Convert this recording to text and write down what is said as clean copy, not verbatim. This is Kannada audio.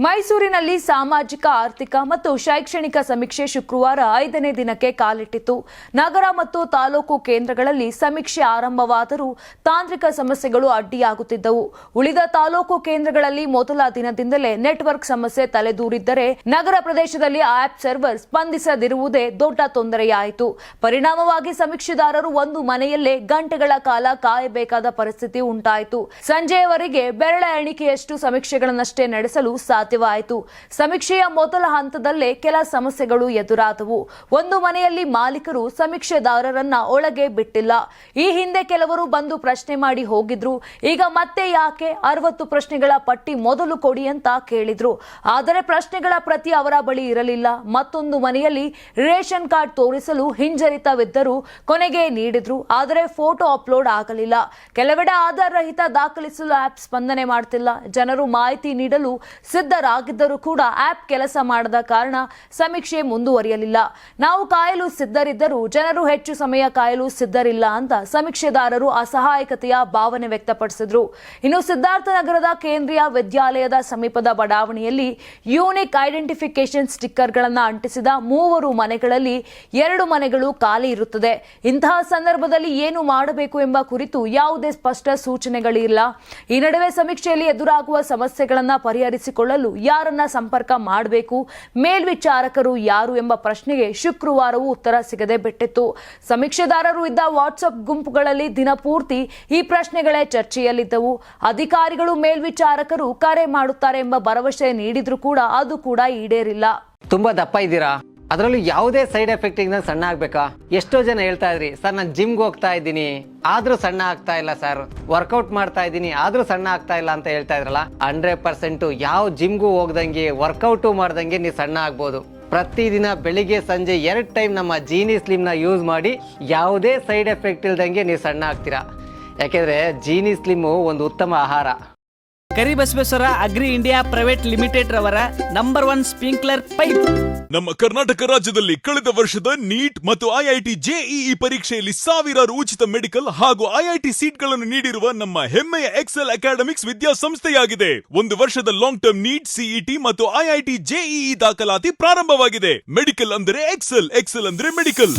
ಮೈಸೂರಿನಲ್ಲಿ ಸಾಮಾಜಿಕ ಆರ್ಥಿಕ ಮತ್ತು ಶೈಕ್ಷಣಿಕ ಸಮೀಕ್ಷೆ ಶುಕ್ರವಾರ 5ನೇ ದಿನಕ್ಕೆ ಕಾಲಿಟ್ಟಿತು. ನಗರ ಮತ್ತು ತಾಲೂಕು ಕೇಂದ್ರಗಳಲ್ಲಿ ಸಮೀಕ್ಷೆ ಆರಂಭವಾದರೂ ತಾಂತ್ರಿಕ ಸಮಸ್ಯೆಗಳು ಅಡ್ಡಿಯಾಗುತ್ತಿದ್ದವು. ಉಳಿದ ತಾಲೂಕು ಕೇಂದ್ರಗಳಲ್ಲಿ ಮೊದಲ ದಿನದಿಂದಲೇ ನೆಟ್ವರ್ಕ್ ಸಮಸ್ಯೆ ತಲೆದೂರಿದ್ದರೆ ನಗರ ಪ್ರದೇಶದಲ್ಲಿ ಆಪ್ ಸರ್ವರ್ ಸ್ಪಂದಿಸದಿರುವುದೇ ದೊಡ್ಡ ತೊಂದರೆಯಾಯಿತು. ಪರಿಣಾಮವಾಗಿ ಸಮೀಕ್ಷೆದಾರರು ಒಂದು ಮನೆಯಲ್ಲೇ ಗಂಟೆಗಳ ಕಾಲ ಕಾಯಬೇಕಾದ ಪರಿಸ್ಥಿತಿ ಉಂಟಾಯಿತು. ಸಂಜೆಯವರೆಗೆ ಬೆರಳ ಎಣಿಕೆಯಷ್ಟು ಸಮೀಕ್ಷೆಗಳನ್ನಷ್ಟೇ ನಡೆಸಲು ಸಾಧ್ಯವಾಯಿತು. ಸಮೀಕ್ಷೆಯ ಮೊದಲ ಹಂತದಲ್ಲೇ ಕೆಲ ಸಮಸ್ಯೆಗಳು ಎದುರಾದವು. ಒಂದು ಮನೆಯಲ್ಲಿ ಮಾಲೀಕರು ಸಮೀಕ್ಷೆದಾರರನ್ನ ಒಳಗೆ ಬಿಟ್ಟಿಲ್ಲ. ಈ ಹಿಂದೆ ಕೆಲವರು ಬಂದು ಪ್ರಶ್ನೆ ಮಾಡಿ ಹೋಗಿದ್ರು. ಈಗ ಮತ್ತೆ ಯಾಕೆ 60 ಪ್ರಶ್ನೆಗಳ ಪಟ್ಟಿ ಮೊದಲು ಕೊಡಿ ಅಂತ ಕೇಳಿದ್ರು. ಆದರೆ ಪ್ರಶ್ನೆಗಳ ಪ್ರತಿ ಅವರ ಬಳಿ ಇರಲಿಲ್ಲ. ಮತ್ತೊಂದು ಮನೆಯಲ್ಲಿ ರೇಷನ್ ಕಾರ್ಡ್ ತೋರಿಸಲು ಹಿಂಜರಿತವಿದ್ದರೂ ಕೊನೆಗೆ ನೀಡಿದ್ರು. ಆದರೆ ಫೋಟೋ ಅಪ್ಲೋಡ್ ಆಗಲಿಲ್ಲ. ಕೆಲವೆಡೆ ಆಧಾರ್ ರಹಿತ ದಾಖಲಿಸಲು ಆಪ್ ಸ್ಪಂದನೆ ಮಾಡ್ತಿಲ್ಲ. ಜನರು ಮಾಹಿತಿ ನೀಡಲು ಸಿದ್ಧರಾಗಿದ್ದರೂ ಕೂಡ ಆಪ್ ಕೆಲಸ ಮಾಡದ ಕಾರಣ ಸಮೀಕ್ಷೆ ಮುಂದುವರಿಯಲಿಲ್ಲ. ನಾವು ಕಾಯಲು ಸಿದ್ಧರಿದ್ದರೂ ಜನರು ಹೆಚ್ಚು ಸಮಯ ಕಾಯಲು ಸಿದ್ಧರಿಲ್ಲ ಅಂತ ಸಮೀಕ್ಷೆದಾರರು ಅಸಹಾಯಕತೆಯ ಭಾವನೆ ವ್ಯಕ್ತಪಡಿಸಿದ್ರು. ಇನ್ನು ಸಿದ್ಧಾರ್ಥ ನಗರದ ಕೇಂದ್ರೀಯ ವಿದ್ಯಾಲಯದ ಸಮೀಪದ ಬಡಾವಣೆಯಲ್ಲಿ ಯೂನಿಕ್ ಐಡೆಂಟಿಫಿಕೇಶನ್ ಸ್ಟಿಕ್ಕರ್ಗಳನ್ನು ಅಂಟಿಸಿದ 3 ಮನೆಗಳಲ್ಲಿ 2 ಮನೆಗಳು ಖಾಲಿ ಇರುತ್ತದೆ. ಇಂತಹ ಸಂದರ್ಭದಲ್ಲಿ ಏನು ಮಾಡಬೇಕು ಎಂಬ ಕುರಿತು ಯಾವುದೇ ಸ್ಪಷ್ಟ ಸೂಚನೆಗಳಿಲ್ಲ. ಈ ನಡುವೆ ಸಮೀಕ್ಷೆಯಲ್ಲಿ ಎದುರಾಗುವ ಸಮಸ್ಯೆಗಳನ್ನು ಪರಿಹರಿಸಿಕೊಳ್ಳಲು ಯಾರನ್ನ ಸಂಪರ್ಕ ಮಾಡಬೇಕು, ಮೇಲ್ವಿಚಾರಕರು ಯಾರು ಎಂಬ ಪ್ರಶ್ನೆಗೆ ಶುಕ್ರವಾರವೂ ಉತ್ತರ ಸಿಗದೆ ಬಿಟ್ಟಿತ್ತು. ಸಮೀಕ್ಷೆದಾರರು ಇದ್ದ ವಾಟ್ಸ್ಆಪ್ ಗುಂಪುಗಳಲ್ಲಿ ದಿನಪೂರ್ತಿ ಈ ಪ್ರಶ್ನೆಗಳೇ ಚರ್ಚೆಯಲ್ಲಿದ್ದವು. ಅಧಿಕಾರಿಗಳು ಮೇಲ್ವಿಚಾರಕರು ಕರೆ ಮಾಡುತ್ತಾರೆ ಎಂಬ ಭರವಸೆ ನೀಡಿದ್ರು ಕೂಡ ಅದು ಕೂಡ ಈಡೇರಿಲ್ಲ. ತುಂಬಾ ದಪ್ಪ ಇದ್ದೀರಾ, ಅದರಲ್ಲೂ ಯಾವುದೇ ಸೈಡ್ ಎಫೆಕ್ಟ್ ಇಂದ ಸಣ್ಣ ಆಗ್ಬೇಕಾ? ಎಷ್ಟೋ ಜನ ಹೇಳ್ತಾ ಇದ್ರಿ, ಸರ್ ನಾನು ಜಿಮ್ಗೆ ಹೋಗ್ತಾ ಇದ್ದೀನಿ ಆದ್ರೂ ಸಣ್ಣ ಆಗ್ತಾ ಇಲ್ಲ ಸರ್, ವರ್ಕೌಟ್ ಮಾಡ್ತಾ ಇದ್ದೀನಿ ಆದ್ರೂ ಸಣ್ಣ ಆಗ್ತಾ ಇಲ್ಲ ಅಂತ ಹೇಳ್ತಾ ಇದ್ರಲ್ಲ. 100% ಯಾವ ಜಿಮ್ಗೂ ಹೋಗ್ದಂಗೆ ವರ್ಕೌಟು ಮಾಡ್ದಂಗೆ ನೀವು ಸಣ್ಣ ಆಗ್ಬೋದು. ಪ್ರತಿದಿನ ಬೆಳಿಗ್ಗೆ ಸಂಜೆ 2 ಟೈಮ್ ನಮ್ಮ ಜೀನಿ ಸ್ಲಿಮ್ ನ ಯೂಸ್ ಮಾಡಿ ಯಾವುದೇ ಸೈಡ್ ಎಫೆಕ್ಟ್ ಇಲ್ದಂಗೆ ನೀವು ಸಣ್ಣ ಆಗ್ತೀರಾ. ಯಾಕೆಂದ್ರೆ ಜೀನಿ ಸ್ಲಿಮ್ ಒಂದು ಉತ್ತಮ ಆಹಾರ. Karibasaveshwara agri India private limited ರವರ ನಂಬರ್ 1 ಸ್ಪ್ರಿಂಕ್ಲರ್ ಪೈಪ್. ನಮ್ಮ ಕರ್ನಾಟಕ ರಾಜ್ಯದಲ್ಲಿ ಕಳೆದ ವರ್ಷದ ನೀಟ್ ಮತ್ತು ಐಐಟಿ ಜೆಇಇ ಪರೀಕ್ಷೆಯಲ್ಲಿ ಸಾವಿರಾರು ಉಚಿತ ಮೆಡಿಕಲ್ ಹಾಗೂ ಐಐಟಿ ಸೀಟ್ಗಳನ್ನು ನೀಡಿರುವ ನಮ್ಮ ಹೆಮ್ಮೆಯ ಎಕ್ಸೆಲ್ ಅಕಾಡೆಮಿಕ್ಸ್ ವಿದ್ಯಾಸಂಸ್ಥೆಯಾಗಿದೆ. 1 ವರ್ಷದ ಲಾಂಗ್ ಟರ್ಮ್ ನೀಟ್, ಸಿಇಟಿ ಮತ್ತು ಐಐಟಿ ಜೆಇಇ ದಾಖಲಾತಿ ಪ್ರಾರಂಭವಾಗಿದೆ. ಮೆಡಿಕಲ್ ಅಂದರೆ ಎಕ್ಸೆಲ್, ಎಕ್ಸೆಲ್ ಅಂದರೆ ಮೆಡಿಕಲ್.